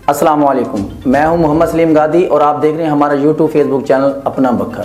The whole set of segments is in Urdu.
السلام علیکم، میں ہوں محمد سلیم گادی اور آپ دیکھ رہے ہیں ہمارا یوٹیوب فیس بک چینل اپنا بکھر۔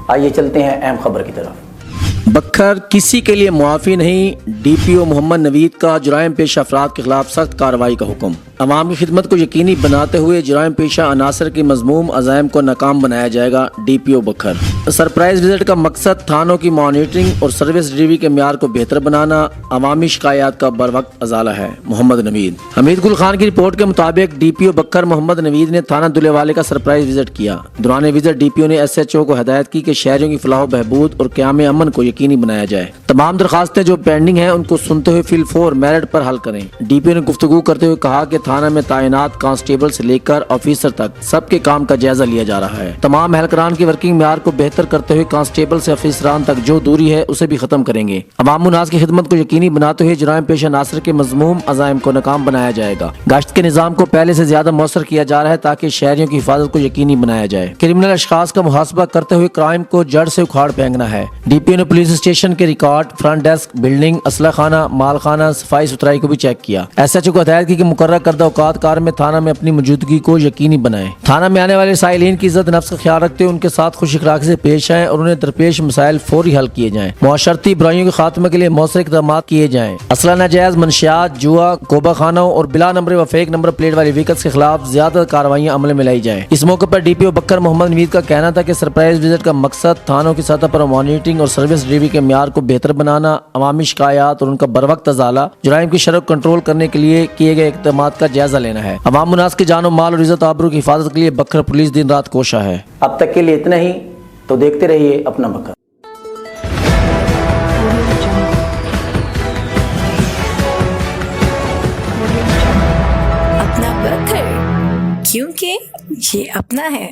آئیے چلتے ہیں اہم خبر کی طرف۔ بکھر کسی کے لیے معافی نہیں، ڈی پی او محمد نوید کا جرائم پیشہ افراد کے خلاف سخت کارروائی کا حکم۔ عوام کی خدمت کو یقینی بناتے ہوئے جرائم پیشہ عناصر کی مذموم عزائم کو ناکام بنایا جائے گا، ڈی پی او بکھر۔ سرپرائز وزٹ کا مقصد تھانوں کی مانیٹرنگ اور سروس ڈلیوری کے معیار کو بہتر بنانا، عوامی شکایات کا بروقت ازالہ ہے، محمد نوید۔ حمید گل خان کی رپورٹ کے مطابق ڈی پی او بکھر محمد نوید نے تھانہ دلے والے کا سرپرائز وزٹ کیا۔ دوران وزٹ ڈی پی او نے ایس ایچ او کو ہدایت کی کہ شہریوں کی فلاح و بہبود اور قیام امن کو یقینی بنایا جائے۔ تمام درخواستیں جو پینڈنگ ہیں ان کو سنتے ہوئے فی الفور میرٹ پر حل کریں۔ ڈی پی او نے گفتگو کرتے ہوئے کہا کہ تھانہ میں تعینات کانسٹیبل سے لے کر آفیسر تک سب کے کام کا جائزہ لیا جا رہا ہے۔ تمام اہلکاران کی ورکنگ معیار کو بہتر کرتے ہوئے کانسٹیبل سے آفیسران تک جو دوری ہے اسے بھی ختم کریں گے۔ عوام الناس کی خدمت کو یقینی بناتے ہوئے جرائم پیشہ عناصر کے مذموم عزائم کو ناکام بنایا جائے گا۔ گشت کے نظام کو پہلے سے زیادہ مؤثر کیا جا رہا ہے تاکہ شہریوں کی حفاظت کو یقینی بنایا جائے۔ کرمنل اشخاص کا محاسبہ کرتے ہوئے کرائم کو جڑ سے اکھاڑ پھینکنا ہے۔ ڈی پی او نے پولیس اسٹیشن کے ریکارڈ، فرنٹ ڈیسک، بلڈنگ، اسلحہ خانہ، مال خانہ، صفائی ستھرائی کو بھی چیک کیا۔ ایس ایچ او کو ہدایت کی کہ مقررہ کردہ اوقات کار میں تھانہ میں اپنی موجودگی کو یقینی بنائیں۔ تھانہ میں آنے والے سائلین کی عزت نفس کا خیال رکھتے ہوئے ان کے ساتھ خوش اخلاقی سے پیش آئیں اور انہیں درپیش مسائل فوری حل کیے جائیں۔ معاشرتی برائیوں کے خاتمے کے لیے مؤثر اقدامات کیے جائیں۔ اسلحہ ناجائز منشیات، جوا، کوبہ خانوں اور بلا نمبر و فیک نمبر پلیٹ والی وہیکلز کے خلاف زیادہ کارروائیاں عمل میں لائی جائیں۔ اس موقع پر ڈی پی او بکھر محمد نوید کا کہنا تھا کہ سرپرائز وزٹ کا مقصد تھانوں کی سطح پر مانیٹرنگ اور سروس ڈلیوری کے معیار کو بہتر بنانا، عوامی شکایات اور ان کا بروقت ازالہ، جرائم کی شرح کنٹرول کرنے کے لیے کیے گئے اقدامات کا جائزہ لینا ہے۔ عوام الناس کی جان و مال اور عزت آبرو کی حفاظت کے لیے بکھر پولیس دن رات کوشاں ہے۔ اب تک کے لیے اتنا ہی، تو دیکھتے رہیے اپنا بکھر۔ اپنا بکھر، کیونکہ یہ اپنا ہے۔